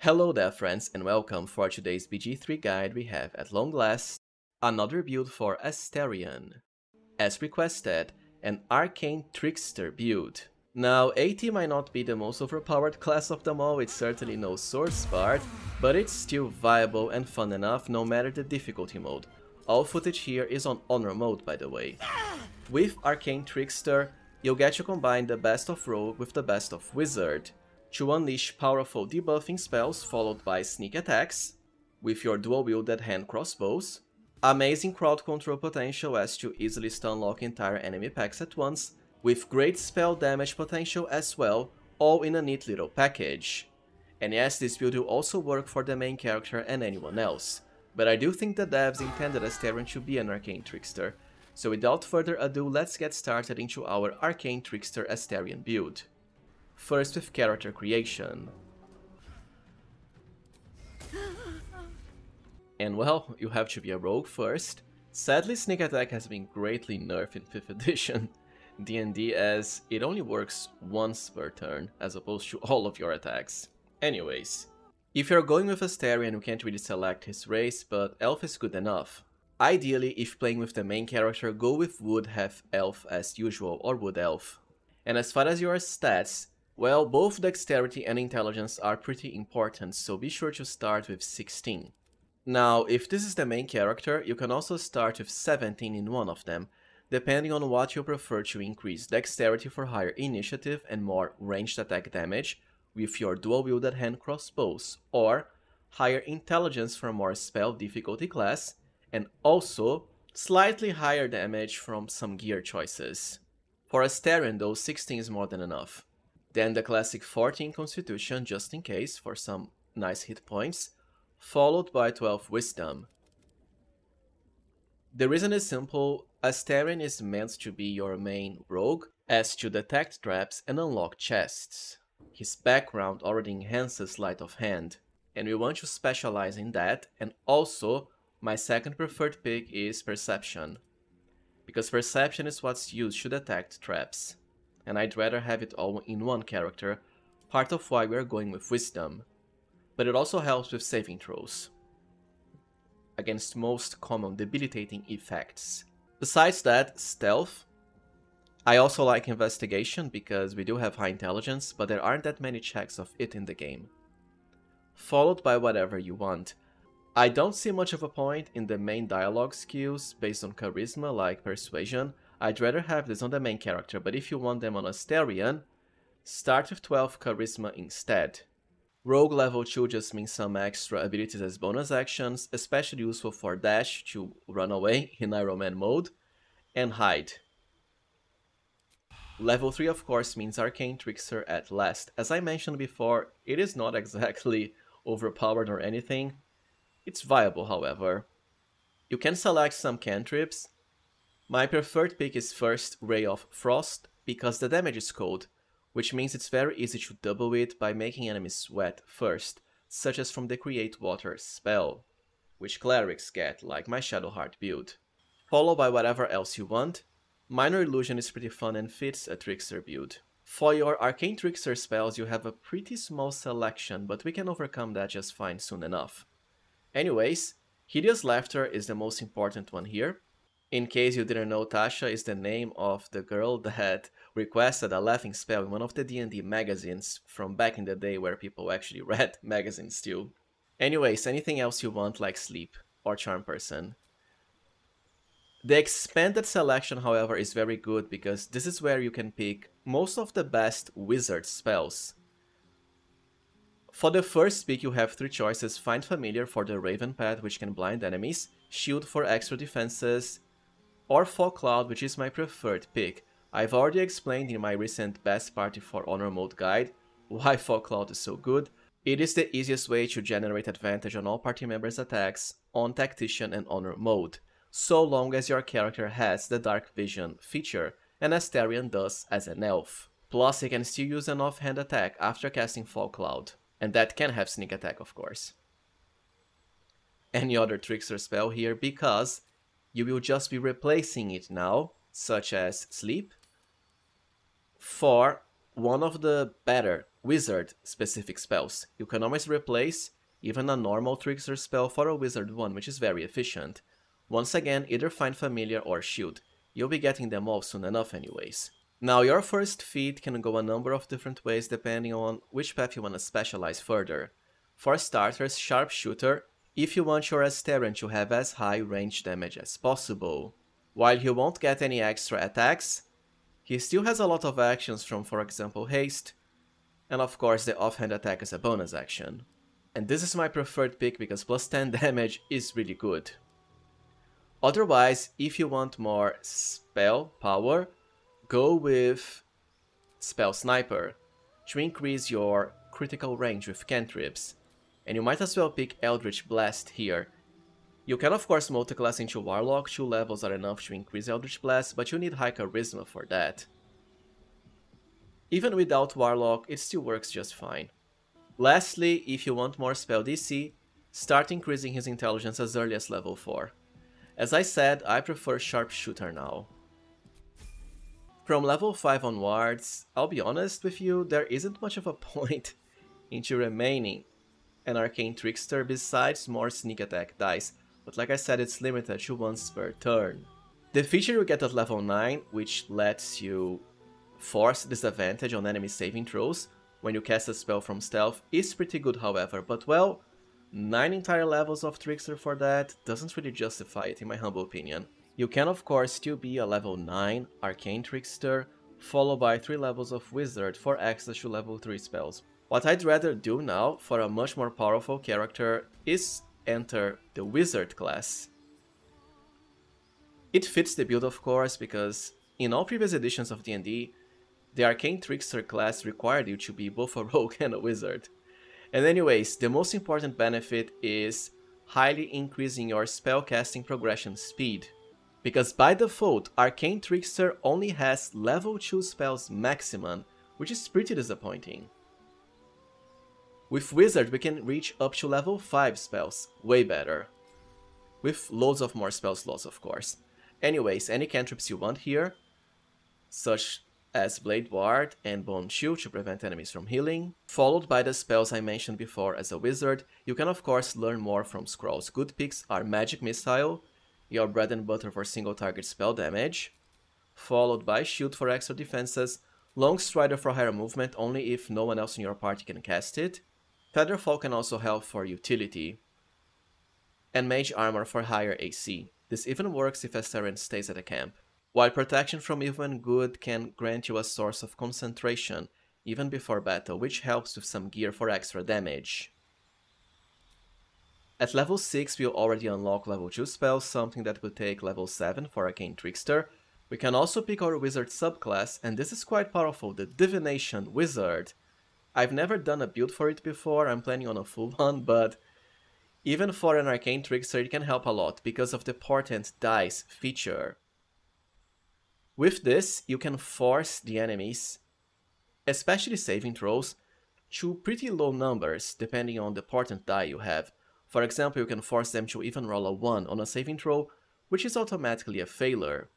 Hello there friends and welcome for today's BG3 guide. We have at long last another build for Astarion. As requested, an Arcane Trickster build. Now AT might not be the most overpowered class of them all, it's certainly no source part, but it's still viable and fun enough no matter the difficulty mode. All footage here is on Honor mode by the way. With Arcane Trickster, you'll get to combine the best of Rogue with the best of Wizard, to unleash powerful debuffing spells followed by sneak attacks, with your dual-wielded hand crossbows, amazing crowd control potential as to easily stun-lock entire enemy packs at once, with great spell damage potential as well, all in a neat little package. And yes, this build will also work for the main character and anyone else, but I do think the devs intended Astarion to be an Arcane Trickster, so without further ado let's get started into our Arcane Trickster Astarion build. First with character creation. And well, you have to be a rogue first. Sadly, sneak attack has been greatly nerfed in 5th edition D&D as it only works once per turn as opposed to all of your attacks. Anyways, if you're going with Astarion you can't really select his race, but elf is good enough. Ideally, if playing with the main character, go with wood half elf as usual or wood elf. And as far as your stats, well, both dexterity and intelligence are pretty important, so be sure to start with 16. Now, if this is the main character, you can also start with 17 in one of them, depending on what you prefer to increase dexterity for higher initiative and more ranged attack damage with your dual-wielded hand crossbows, or higher intelligence for more spell difficulty class, and also slightly higher damage from some gear choices. For Astarion though, 16 is more than enough. Then the classic 14 Constitution just in case for some nice hit points, followed by 12 Wisdom. The reason is simple, Astarion is meant to be your main rogue as to detect traps and unlock chests. His background already enhances sleight of hand, and we want to specialize in that, and also my second preferred pick is Perception, because Perception is what's used to detect traps, and I'd rather have it all in one character, part of why we're going with Wisdom, but it also helps with saving throws against most common debilitating effects. Besides that, Stealth. I also like Investigation because we do have high intelligence, but there aren't that many checks of it in the game. Followed by whatever you want. I don't see much of a point in the main dialogue skills based on charisma like Persuasion. I'd rather have this on the main character, but if you want them on Astarion, start with 12 charisma instead. Rogue level 2 just means some extra abilities as bonus actions, especially useful for dash to run away in Iron Man mode, and hide. Level 3 of course means Arcane Trickster at last. As I mentioned before, it is not exactly overpowered or anything. It's viable, however. You can select some cantrips. My preferred pick is first Ray of Frost, because the damage is cold, which means it's very easy to double it by making enemies wet first, such as from the Create Water spell, which clerics get, like my Shadowheart build. Followed by whatever else you want. Minor Illusion is pretty fun and fits a Trickster build. For your Arcane Trickster spells you have a pretty small selection, but we can overcome that just fine soon enough. Anyways, Hideous Laughter is the most important one here. In case you didn't know, Tasha is the name of the girl that requested a laughing spell in one of the D&D magazines from back in the day where people actually read magazines still. Anyways, anything else you want like Sleep or Charm Person. The expanded selection, however, is very good because this is where you can pick most of the best wizard spells. For the first pick you have 3 choices: Find Familiar for the Raven Path, which can blind enemies, Shield for extra defenses, or Fog Cloud, which is my preferred pick. I've already explained in my recent Best Party for Honor mode guide why Fog Cloud is so good. It is the easiest way to generate advantage on all party members' attacks on Tactician and Honor mode, so long as your character has the Dark Vision feature, and Astarion does as an elf. Plus, you can still use an offhand attack after casting Fog Cloud, and that can have sneak attack of course. Any other Trickster spell here, because you will just be replacing it now, such as Sleep, for one of the better wizard-specific spells. You can always replace even a normal trickster spell for a wizard one, which is very efficient. Once again, either find familiar or shield. You'll be getting them all soon enough anyways. Now, your first feat can go a number of different ways depending on which path you want to specialize further. For starters, Sharpshooter, if you want your Astarion to have as high range damage as possible. While he won't get any extra attacks, he still has a lot of actions from, for example, Haste, and of course the offhand attack is a bonus action. And this is my preferred pick because plus 10 damage is really good. Otherwise, if you want more spell power, go with Spell Sniper to increase your critical range with cantrips. And you might as well pick Eldritch Blast here. You can of course multiclass into Warlock, 2 levels are enough to increase Eldritch Blast, but you need high Charisma for that. Even without Warlock, it still works just fine. Lastly, if you want more spell DC, start increasing his intelligence as early as level 4. As I said, I prefer Sharpshooter now. From level 5 onwards, I'll be honest with you, there isn't much of a point into remaining an Arcane Trickster besides more sneak attack dice, but like I said, it's limited to once per turn. The feature you get at level 9, which lets you force disadvantage on enemy saving throws when you cast a spell from stealth, is pretty good however, but well, 9 entire levels of Trickster for that doesn't really justify it in my humble opinion. You can of course still be a level 9 Arcane Trickster, followed by 3 levels of Wizard for access to level 3 spells. What I'd rather do now for a much more powerful character is enter the Wizard class. It fits the build of course, because in all previous editions of D&D, the Arcane Trickster class required you to be both a rogue and a wizard. And anyways, the most important benefit is highly increasing your spellcasting progression speed. Because by default, Arcane Trickster only has level 2 spells maximum, which is pretty disappointing. With Wizard we can reach up to level 5 spells, way better. With loads of more spell slots of course. Anyways, any cantrips you want here, such as Blade Ward and Bone Shield to prevent enemies from healing, followed by the spells I mentioned before as a wizard. You can of course learn more from scrolls. Good picks are Magic Missile, your bread and butter for single target spell damage, followed by Shield for extra defenses, Long Strider for higher movement only if no one else in your party can cast it, Featherfall can also help for utility, and Mage Armor for higher AC. This even works if Astarion stays at a camp. While Protection from Evil and Good can grant you a source of concentration even before battle, which helps with some gear for extra damage. At level 6 we'll already unlock level 2 spells, something that will take level 7 for Arcane Trickster. We can also pick our Wizard subclass, and this is quite powerful, the Divination Wizard. I've never done a build for it before, I'm planning on a full one, but even for an Arcane Trickster it can help a lot because of the Portent Dice feature. With this, you can force the enemies, especially saving throws, to pretty low numbers depending on the Portent die you have. For example, you can force them to even roll a 1 on a saving throw, which is automatically a failure.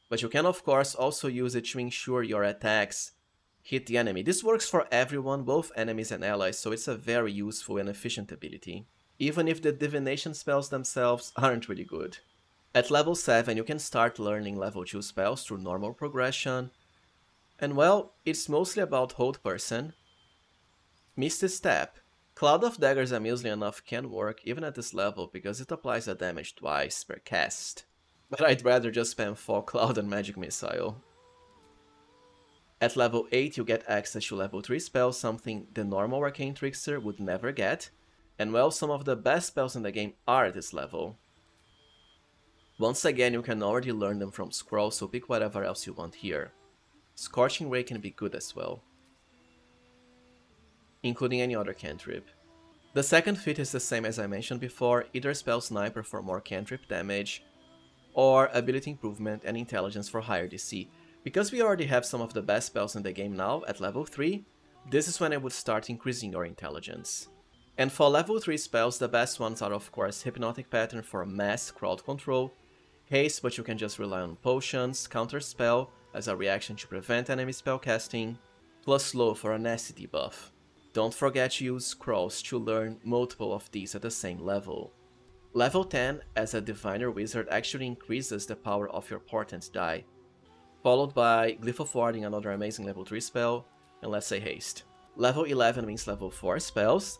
But you can of course also use it to ensure your attacks hit the enemy. This works for everyone, both enemies and allies, so it's a very useful and efficient ability, even if the divination spells themselves aren't really good. At level 7 you can start learning level 2 spells through normal progression, and well, it's mostly about Hold Person, Misty Step. Cloud of Daggers amusingly enough can work even at this level because it applies a damage twice per cast, but I'd rather just spam Fog Cloud and Magic Missile. At level 8 you get access to level 3 spells, something the normal Arcane Trickster would never get, and well, some of the best spells in the game are at this level. Once again, you can already learn them from scrolls, so pick whatever else you want here. Scorching Ray can be good as well, including any other cantrip. The second feat is the same as I mentioned before, either Spell Sniper for more cantrip damage, or Ability Improvement and Intelligence for higher DC. Because we already have some of the best spells in the game now at level 3, this is when I would start increasing your intelligence. And for level 3 spells, the best ones are of course Hypnotic Pattern for mass crowd control, Haste but you can just rely on potions, Counter Spell as a reaction to prevent enemy spellcasting, plus Slow for a nasty debuff. Don't forget to use scrolls to learn multiple of these at the same level. Level 10 as a Diviner Wizard actually increases the power of your Portent die, followed by Glyph of Warding, another amazing level 3 spell, and let's say Haste. Level 11 means level 4 spells,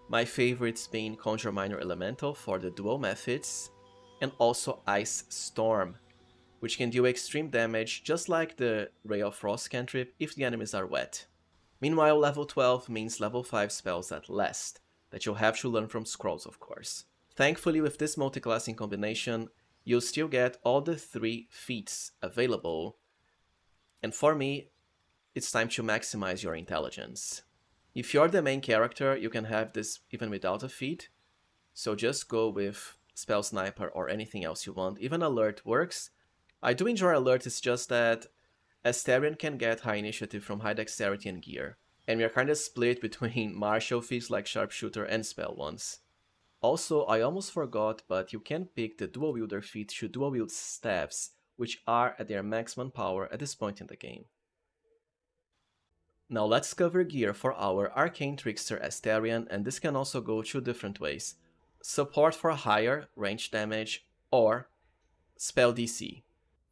my favorites being Conjure Minor Elemental for the dual methods, and also Ice Storm, which can deal extreme damage just like the Ray of Frost cantrip if the enemies are wet. Meanwhile, level 12 means level 5 spells at last, that you'll have to learn from scrolls of course. Thankfully, with this multiclassing combination, you'll still get all the 3 feats available, and for me, it's time to maximize your intelligence. If you're the main character, you can have this even without a feat, so just go with Spell Sniper or anything else you want. Even Alert works. I do enjoy Alert, it's just that Astarion can get high initiative from high dexterity and gear, and we are kinda split between martial feats like Sharpshooter and spell ones. Also, I almost forgot, but you can pick the dual wielder feat to dual wield staffs, which are at their maximum power at this point in the game. Now let's cover gear for our Arcane Trickster Astarion, and this can also go 2 different ways. Support for higher range damage, or spell DC.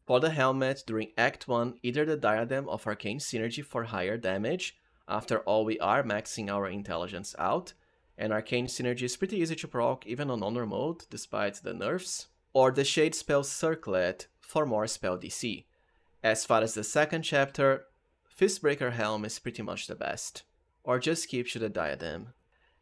For the helmet, during Act 1, either the Diadem of Arcane Synergy for higher damage, after all we are maxing our intelligence out, and Arcane Synergy is pretty easy to proc even on Honor mode, despite the nerfs, or the Shade Spell Circlet for more spell DC. As far as the second chapter, Fistbreaker Helm is pretty much the best, or just keep to the Diadem.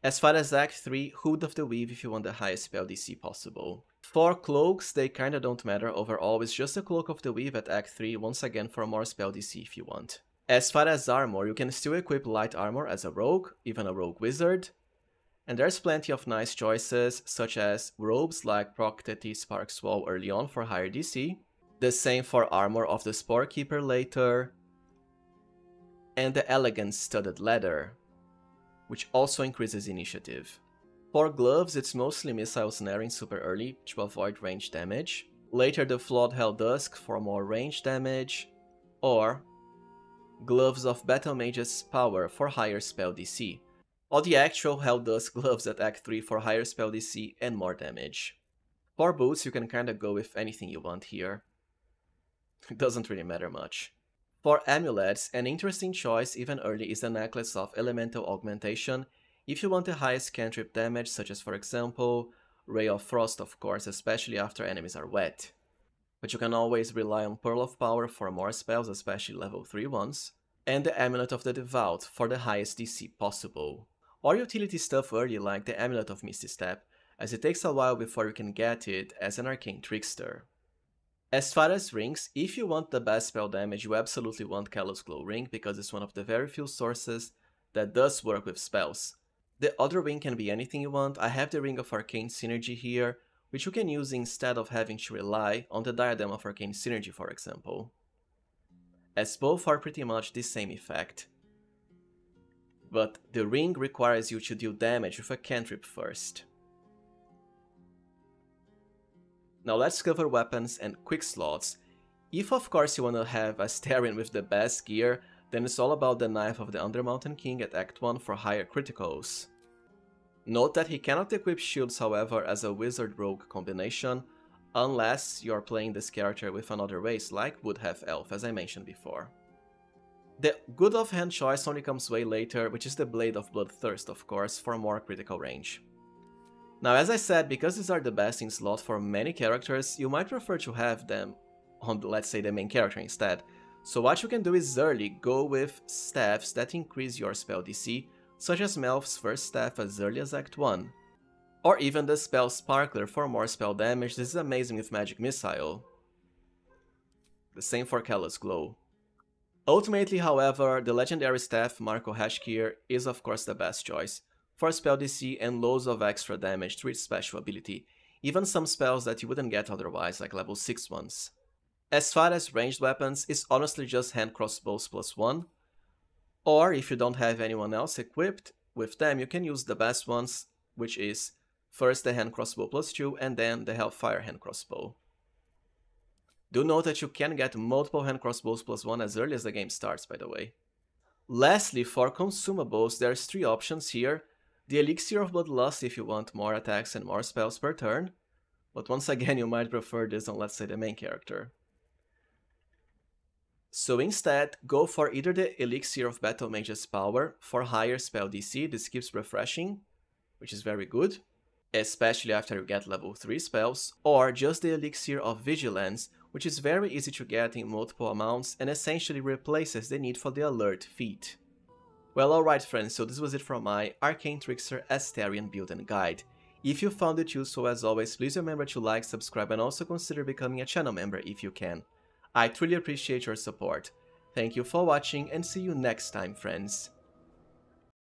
As far as Act 3, Hood of the Weave if you want the highest spell DC possible. For cloaks, they kinda don't matter overall, it's just a Cloak of the Weave at Act 3, once again for more spell DC if you want. As far as armor, you can still equip light armor as a rogue, even a rogue wizard, and there's plenty of nice choices, such as robes like Proctety Spark's Wall early on for higher DC, the same for armor of the Spore Keeper later, and the Elegant Studded Leather, which also increases initiative. For gloves, it's mostly Missile Snaring super early to avoid range damage, later the Flawed Hell Dusk for more range damage, or Gloves of Battle Mage's Power for higher spell DC, or the actual Hell Dusk gloves at Act 3 for higher spell DC and more damage. For boots, you can kinda go with anything you want here. It doesn't really matter much. For amulets, an interesting choice even early is the Necklace of Elemental Augmentation if you want the highest cantrip damage, such as for example, Ray of Frost of course, especially after enemies are wet. But you can always rely on Pearl of Power for more spells, especially level 3 ones, and the Amulet of the Devout for the highest DC possible. Or utility stuff early like the Amulet of Misty Step, as it takes a while before you can get it as an Arcane Trickster. As far as rings, if you want the best spell damage, you absolutely want Callous Glow Ring, because it's one of the very few sources that does work with spells. The other ring can be anything you want. I have the Ring of Arcane Synergy here, which you can use instead of having to rely on the Diadem of Arcane Synergy, for example, as both are pretty much the same effect. But the ring requires you to deal damage with a cantrip first. Now let's cover weapons and quick slots. If of course you wanna have Astarion with the best gear, then it's all about the Knife of the Undermountain King at Act 1 for higher criticals. Note that he cannot equip shields however as a wizard-rogue combination, unless you're playing this character with another race like would have Elf, as I mentioned before. The good offhand choice only comes way later, which is the Blade of Bloodthirst of course, for more critical range. Now as I said, because these are the best in slot for many characters, you might prefer to have them on, let's say, the main character instead. So what you can do is early go with staffs that increase your spell DC, such as Melf's first staff as early as Act 1. Or even the spell Sparkler for more spell damage, this is amazing with Magic Missile. The same for Callous Glow. Ultimately, however, the legendary staff Marco Hashkir is of course the best choice, for spell DC and loads of extra damage through its special ability, even some spells that you wouldn't get otherwise, like level 6 ones. As far as ranged weapons, it's honestly just hand crossbows +1, or if you don't have anyone else equipped with them, you can use the best ones, which is first the hand crossbow +2 and then the Hellfire hand crossbow. Do note that you can get multiple hand crossbows +1 as early as the game starts, by the way. Lastly, for consumables, there's 3 options here. The Elixir of Bloodlust if you want more attacks and more spells per turn, but once again you might prefer this on, let's say, the main character. So instead, go for either the Elixir of Battle Mage's Power for higher spell DC, this keeps refreshing, which is very good, especially after you get level 3 spells, or just the Elixir of Vigilance, which is very easy to get in multiple amounts and essentially replaces the need for the Alert feat. Well, alright friends, so this was it from my Arcane Trickster Astarion build and guide. If you found it useful, as always, please remember to like, subscribe, and also consider becoming a channel member if you can. I truly appreciate your support. Thank you for watching and see you next time, friends.